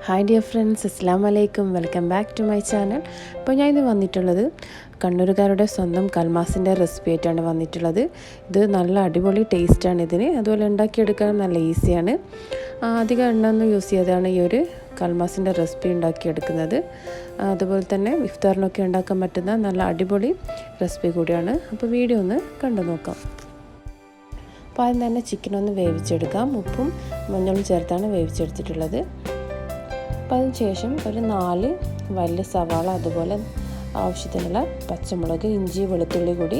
Hi dear friends, അസ്സലാമു അലൈക്കും. Welcome back to my channel. അപ്പോൾ ഞാൻ ഇന്ന് വന്നിട്ടുള്ളത് കണ്ണൂരുകാരുടെ സ്വന്തം കൽമാസിൻ്റെ റെസിപ്പി ആയിട്ടാണ് വന്നിട്ടുള്ളത്. ഇത് നല്ല അടിപൊളി ടേസ്റ്റാണ് ഇതിന്. അതുപോലെ ഉണ്ടാക്കിയെടുക്കാൻ നല്ല ഈസിയാണ്. അധികം എണ്ണ ഒന്നും യൂസ് ചെയ്താണ് ഈ ഒരു കൽമാസിൻ്റെ റെസിപ്പി ഉണ്ടാക്കിയെടുക്കുന്നത്. അതുപോലെ തന്നെ ഇഫ്താറിനൊക്കെ ഉണ്ടാക്കാൻ പറ്റുന്ന നല്ല അടിപൊളി റെസിപ്പി കൂടിയാണ്. അപ്പോൾ വീഡിയോ ഒന്ന് കണ്ടു നോക്കാം. അപ്പോൾ ആദ്യം തന്നെ ചിക്കനൊന്ന് വേവിച്ചെടുക്കാം. ഉപ്പും മഞ്ഞളും ചേർത്താണ് വേവിച്ചെടുത്തിട്ടുള്ളത്. അപ്പോൾ അതിനുശേഷം ഒരു 4 വലിയ സവാള, അതുപോലെ ആവശ്യത്തിനുള്ള പച്ചമുളക്, ഇഞ്ചി, വെളുത്തുള്ളി കൂടി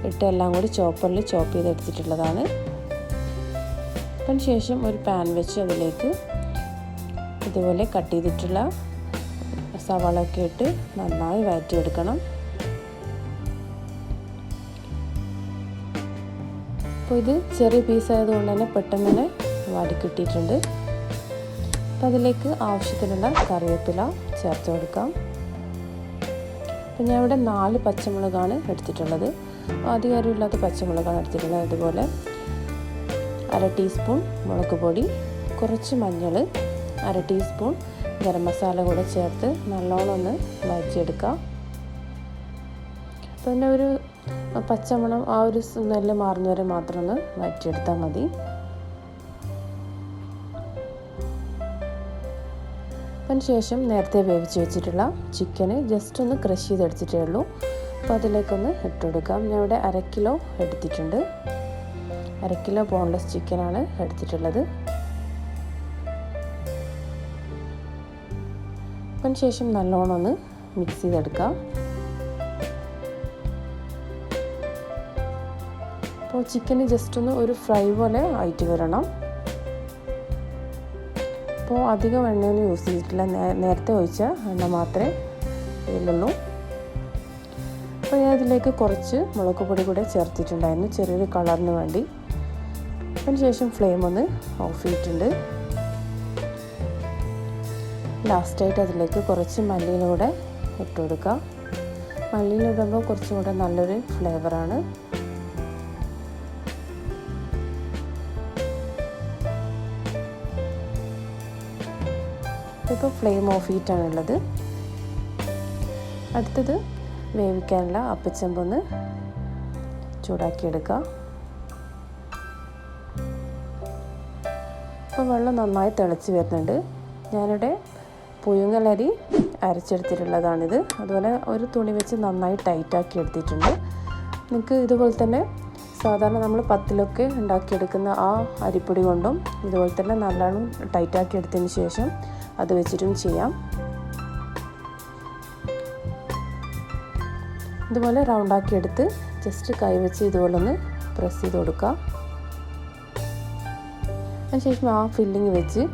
ഇട്ട് എല്ലാം കൂടി ചോപ്പറിൽ ചോപ്പ് ചെയ്തെടുത്തിട്ടുള്ളതാണ്. അതിനുശേഷം ഒരു പാൻ വെച്ച് അതിലേക്ക് ഇതുപോലെ കട്ട് ചെയ്തിട്ടുള്ള സവാളയൊക്കെ ഇട്ട് നന്നായി വഴറ്റിയെടുക്കണം. അപ്പോൾ ഇത് ചെറിയ പീസായതുകൊണ്ട് തന്നെ പെട്ടെന്ന് തന്നെ വാടിക്കിട്ടിയിട്ടുണ്ട്. അപ്പോൾ അതിലേക്ക് ആവശ്യത്തിനുള്ള കറിവേപ്പില ചേർത്ത് കൊടുക്കാം. അപ്പോൾ ഞാൻ ഇവിടെ 4 പച്ചമുളകാണ് എടുത്തിട്ടുള്ളത്. അധികം അരിയില്ലാത്ത പച്ചമുളകാണ് എടുത്തിട്ടുള്ളത്. അതുപോലെ 1/2 ടീസ്പൂൺ മുളക് പൊടി, കുറച്ച് മഞ്ഞൾ, 1/2 ടീസ്പൂൺ ഗരം മസാല കൂടെ ചേർത്ത് നല്ലോണം ഒന്ന് വഴറ്റിയെടുക്കാം. അപ്പോൾ പിന്നെ ഒരു പച്ചമണം ആ ഒരു സ്മെല്ല് മാറുന്നവരെ മാത്രം ഒന്ന് വഴറ്റിയെടുത്താൽ മതി. അതിനുശേഷം നേരത്തെ വേവിച്ച് വെച്ചിട്ടുള്ള ചിക്കന് ജസ്റ്റ് ഒന്ന് ക്രഷ് ചെയ്തെടുത്തിട്ടേ ഉള്ളൂ. അപ്പോൾ അതിലേക്കൊന്ന് ഇട്ട് കൊടുക്കാം. ഞാൻ ഇവിടെ 1/2 കിലോ എടുത്തിട്ടുണ്ട്. 1/2 കിലോ ബോൺലെസ് ചിക്കനാണ് എടുത്തിട്ടുള്ളത്. അതിനുശേഷം നല്ലോണം ഒന്ന് മിക്സ് ചെയ്തെടുക്കാം. അപ്പോൾ ചിക്കന് ജസ്റ്റ് ഒന്ന് ഒരു ഫ്രൈ പോലെ ആയിട്ട് വരണം. അപ്പോൾ അധികം എണ്ണയൊന്നും യൂസ് ചെയ്തിട്ടില്ല. നേരത്തെ ഒഴിച്ച എണ്ണ മാത്രമേ ഇതിലുള്ളൂ. അപ്പോൾ ഞാൻ ഇതിലേക്ക് കുറച്ച് മുളക് പൊടി കൂടെ ചേർത്തിട്ടുണ്ടായിരുന്നു, ചെറിയൊരു കളറിന് വേണ്ടി. അതിനുശേഷം ഫ്ലെയിം ഒന്ന് ഓഫ് ചെയ്തിട്ടുണ്ട്. ലാസ്റ്റായിട്ട് അതിലേക്ക് കുറച്ച് മല്ലിയില കൂടെ ഇട്ട് കൊടുക്കാം. മല്ലിയില ഇടുമ്പോൾ കുറച്ചും കൂടെ നല്ലൊരു ഫ്ലേവറാണ്. ഇപ്പോൾ ഫ്ലെയിം ഓഫ് ചെയ്തിട്ടാണുള്ളത്. അടുത്തത് വേവിക്കാനുള്ള അപ്പച്ചെമ്പൊന്ന് ചൂടാക്കിയെടുക്കുക. അപ്പോൾ വെള്ളം നന്നായി തിളച്ച് വരുന്നുണ്ട്. ഞാനിവിടെ പുഴുങ്ങലരി അരച്ചെടുത്തിട്ടുള്ളതാണിത്. അതുപോലെ ഒരു തുണി വെച്ച് നന്നായി ടൈറ്റാക്കി എടുത്തിട്ടുണ്ട്. നിങ്ങൾക്ക് ഇതുപോലെ തന്നെ സാധാരണ നമ്മൾ പത്തിലൊക്കെ ഉണ്ടാക്കിയെടുക്കുന്ന ആ അരിപ്പൊടി കൊണ്ടും ഇതുപോലെ തന്നെ നല്ലോണം ടൈറ്റാക്കി എടുത്തതിന് ശേഷം അത് വെച്ചിട്ടും ചെയ്യാം. ഇതുപോലെ റൗണ്ടാക്കി എടുത്ത് ജസ്റ്റ് കൈവച്ച് ഇതുപോലെ ഒന്ന് പ്രസ് ചെയ്ത് കൊടുക്കുക. അതിനുശേഷം ആ ഫില്ലിങ് വെച്ച്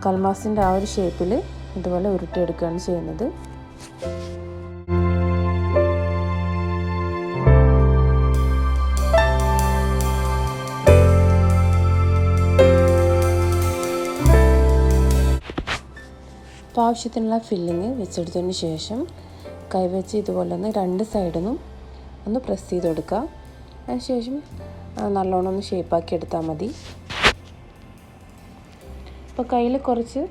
കൽമാസിൻ്റെ ആ ഒരു ഷേപ്പിൽ ഇതുപോലെ ഉരുട്ടിയെടുക്കുകയാണ് ചെയ്യുന്നത്. അപ്പോൾ ആവശ്യത്തിനുള്ള ഫില്ലിങ് വെച്ചെടുത്തതിന് ശേഷം കൈവച്ച് ഇതുപോലെ ഒന്ന് 2 സൈഡിൽ നിന്നും ഒന്ന് പ്രസ് ചെയ്ത് കൊടുക്കുക. അതിനുശേഷം നല്ലോണം ഒന്ന് ഷേപ്പാക്കി എടുത്താൽ മതി. അപ്പോൾ കയ്യിൽ കുറച്ച്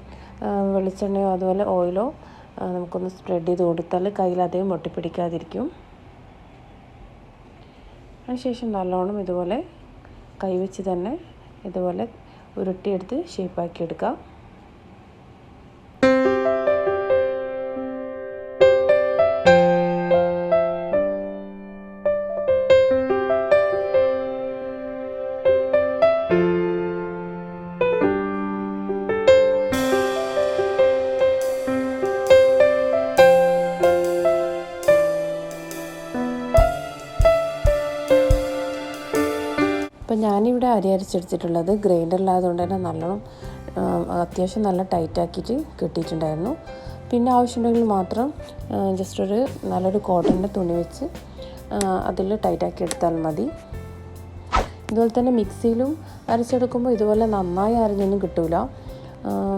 വെളിച്ചെണ്ണയോ അതുപോലെ ഓയിലോ നമുക്കൊന്ന് സ്പ്രെഡ് ചെയ്ത് കൊടുത്താൽ കയ്യിൽ അധികം ഒട്ടിപ്പിടിക്കാതിരിക്കും. അതിനുശേഷം നല്ലോണം ഇതുപോലെ കൈവച്ച് തന്നെ ഇതുപോലെ ഉരുട്ടിയെടുത്ത് ഷേപ്പാക്കി എടുക്കുക. അപ്പോൾ ഞാനിവിടെ അരി അരച്ചെടുത്തിട്ടുള്ളത് ഗ്രൈൻഡറിലായതുകൊണ്ട് തന്നെ നല്ലോണം അത്യാവശ്യം നല്ല ടൈറ്റാക്കിയിട്ട് കിട്ടിയിട്ടുണ്ടായിരുന്നു. പിന്നെ ആവശ്യമുണ്ടെങ്കിൽ മാത്രം ജസ്റ്റ് ഒരു നല്ലൊരു കോട്ടൻ്റെ തുണി വെച്ച് അതിൽ ടൈറ്റാക്കി എടുത്താൽ മതി. ഇതുപോലെ തന്നെ മിക്സിയിലും അരച്ചെടുക്കുമ്പോൾ ഇതുപോലെ നന്നായി അരഞ്ഞൊന്നും കിട്ടില്ല.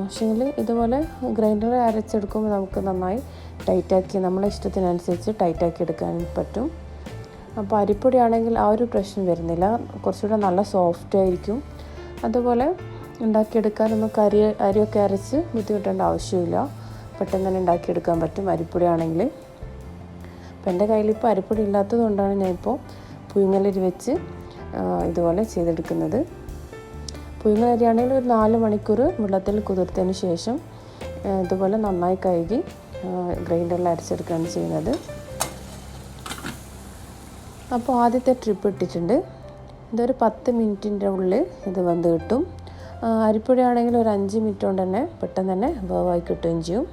പക്ഷേങ്കിൽ ഇതുപോലെ ഗ്രൈൻഡറിൽ അരച്ചെടുക്കുമ്പോൾ നമുക്ക് നന്നായി ടൈറ്റാക്കി നമ്മളെ ഇഷ്ടത്തിനനുസരിച്ച് ടൈറ്റാക്കി എടുക്കാൻ പറ്റും. അപ്പോൾ അരിപ്പൊടി ആണെങ്കിൽ ആ ഒരു പ്രശ്നം വരുന്നില്ല, കുറച്ചുകൂടെ നല്ല സോഫ്റ്റ് ആയിരിക്കും. അതുപോലെ ഉണ്ടാക്കിയെടുക്കാൻ നമുക്ക് അരിയൊക്കെ അരച്ച് ബുദ്ധിമുട്ടേണ്ട ആവശ്യമില്ല. പെട്ടെന്ന് തന്നെ ഉണ്ടാക്കിയെടുക്കാൻ പറ്റും അരിപ്പൊടി ആണെങ്കിൽ. അപ്പോൾ എൻ്റെ കയ്യിലിപ്പോൾ അരിപ്പൊടി ഇല്ലാത്തത് കൊണ്ടാണ് ഞാനിപ്പോൾ പുഴുങ്ങലരി വെച്ച് ഇതുപോലെ ചെയ്തെടുക്കുന്നത്. പുഴുങ്ങലരി ആണെങ്കിൽ ഒരു 4 മണിക്കൂർ വെള്ളത്തിൽ കുതിർത്തതിന് ശേഷം ഇതുപോലെ നന്നായി കഴുകി ഗ്രൈൻഡറിൽ അരച്ചെടുക്കുകയാണ് ചെയ്യുന്നത്. അപ്പോൾ ആദ്യത്തെ ട്രിപ്പ് ഇട്ടിട്ടുണ്ട്. ഇതൊരു 10 മിനിറ്റിൻ്റെ ഉള്ളിൽ ഇത് വെന്ത് കിട്ടും. അരിപ്പൊടി ആണെങ്കിൽ ഒരു 5 മിനിറ്റ് കൊണ്ട് തന്നെ പെട്ടെന്ന് തന്നെ വേവായി കിട്ടുകയും ചെയ്യും.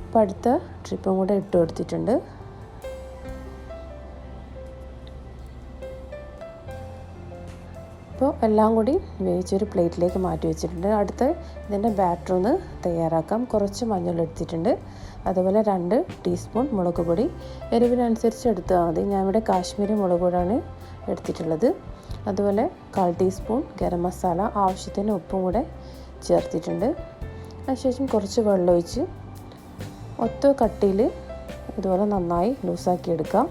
അപ്പോൾ അടുത്ത ട്രിപ്പും കൂടെ ഇട്ട് കൊടുത്തിട്ടുണ്ട്. അപ്പോൾ എല്ലാം കൂടി വേവിച്ചൊരു പ്ലേറ്റിലേക്ക് മാറ്റി വെച്ചിട്ടുണ്ട്. അടുത്ത് ഇതിൻ്റെ ബാറ്റർ ഒന്ന് തയ്യാറാക്കാം. കുറച്ച് മഞ്ഞൾ എടുത്തിട്ടുണ്ട്, അതുപോലെ 2 ടീസ്പൂൺ മുളക് പൊടി, എരിവിനനുസരിച്ച് എടുത്താൽ മതി. ഞാൻ ഇവിടെ കാശ്മീരി മുളക് പൊടിയാണ് എടുത്തിട്ടുള്ളത്. അതുപോലെ 1/4 ടീസ്പൂൺ ഗരം മസാല, ആവശ്യത്തിന് ഉപ്പും കൂടെ ചേർത്തിട്ടുണ്ട്. അതിനുശേഷം കുറച്ച് വെള്ളം ഒഴിച്ച് ഒത്ത കട്ടിയിൽ ഇതുപോലെ നന്നായി ലൂസാക്കി എടുക്കാം.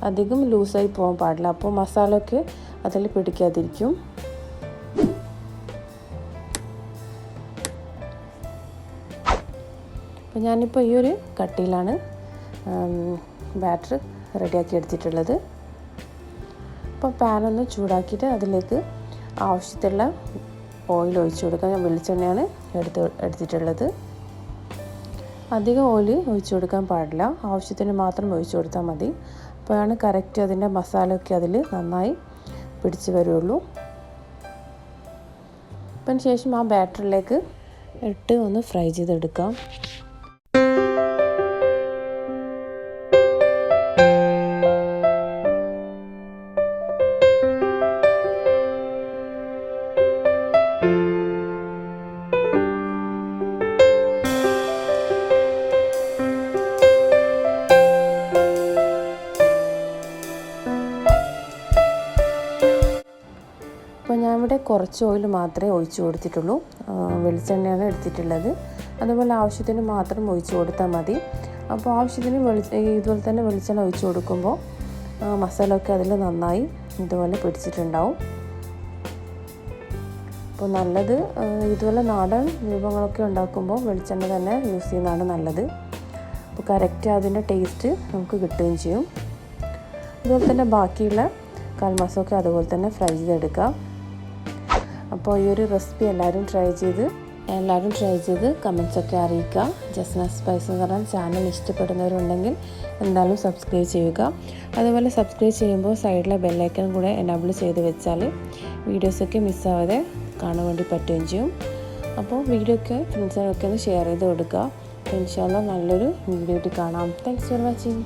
അധികം ലൂസായി പോകാൻ പാടില്ല, അപ്പോൾ മസാലയൊക്കെ അതിൽ പിടിക്കാതിരിക്കും. അപ്പോൾ ഞാനിപ്പോൾ ഈ ഒരു കട്ടിയിലാണ് ബാറ്റർ റെഡിയാക്കി എടുത്തിട്ടുള്ളത്. അപ്പോൾ പാനൊന്ന് ചൂടാക്കിയിട്ട് അതിലേക്ക് ആവശ്യത്തിലുള്ള ഓയിൽ ഒഴിച്ച് കൊടുക്കാം. ഞാൻ വെളിച്ചെണ്ണയാണ് എടുത്തിട്ടുള്ളത്. അധികം ഓയിൽ ഒഴിച്ച് കൊടുക്കാൻ പാടില്ല, ആവശ്യത്തിന് മാത്രം ഒഴിച്ച് കൊടുത്താൽ മതി. അപ്പോഴാണ് കറക്റ്റ് അതിൻ്റെ മസാലയൊക്കെ അതിൽ നന്നായി പിടിച്ച് വരുള്ളൂ. അപ്പം ശേഷം ആ ബാറ്ററിലേക്ക് ഇട്ട് ഒന്ന് ഫ്രൈ ചെയ്തെടുക്കാം. അപ്പോൾ ഞാനിവിടെ കുറച്ച് ഓയിൽ മാത്രമേ ഒഴിച്ച് കൊടുത്തിട്ടുള്ളൂ. വെളിച്ചെണ്ണയാണ് എടുത്തിട്ടുള്ളത്. അതുപോലെ ആവശ്യത്തിന് മാത്രം ഒഴിച്ച് കൊടുത്താൽ മതി. അപ്പോൾ ആവശ്യത്തിന് ഇതുപോലെ തന്നെ വെളിച്ചെണ്ണ ഒഴിച്ച് കൊടുക്കുമ്പോൾ മസാലയൊക്കെ അതിൽ നന്നായി ഇതുപോലെ പിടിച്ചിട്ടുണ്ടാവും. അപ്പോൾ നല്ലത് ഇതുപോലെ നാടൻ വിഭവങ്ങളൊക്കെ ഉണ്ടാക്കുമ്പോൾ വെളിച്ചെണ്ണ തന്നെ യൂസ് ചെയ്യുന്നതാണ് നല്ലത്. അപ്പോൾ കറക്റ്റ് അതിൻ്റെ ടേസ്റ്റ് നമുക്ക് കിട്ടുകയും ചെയ്യും. അതുപോലെ തന്നെ ബാക്കിയുള്ള കൽമാസമൊക്കെ അതുപോലെ തന്നെ ഫ്രൈ ചെയ്തെടുക്കാം. അപ്പോൾ ഈ ഒരു റെസിപ്പി എല്ലാവരും ട്രൈ ചെയ്ത് കമൻസൊക്കെ അറിയിക്കുക. ജസ്നാസ് സ്പൈസ് എന്ന് പറഞ്ഞാൽ ചാനൽ ഇഷ്ടപ്പെടുന്നവരുണ്ടെങ്കിൽ എന്തായാലും സബ്സ്ക്രൈബ് ചെയ്യുക. അതുപോലെ സബ്സ്ക്രൈബ് ചെയ്യുമ്പോൾ സൈഡിലെ ബെല്ലൈക്കൺ കൂടെ എനേബിൾ ചെയ്ത് വെച്ചാൽ വീഡിയോസൊക്കെ മിസ്സാവാതെ കാണാൻ വേണ്ടി പറ്റുകയും ചെയ്യും. അപ്പോൾ വീഡിയോ ഒക്കെ ഫ്രണ്ട്സിനൊക്കെ ഒന്ന് ഷെയർ ചെയ്ത് കൊടുക്കുക. ഇൻഷാ അല്ലാഹ് നല്ലൊരു വീഡിയോ ആയിട്ട് കാണാം. Thanks for watching.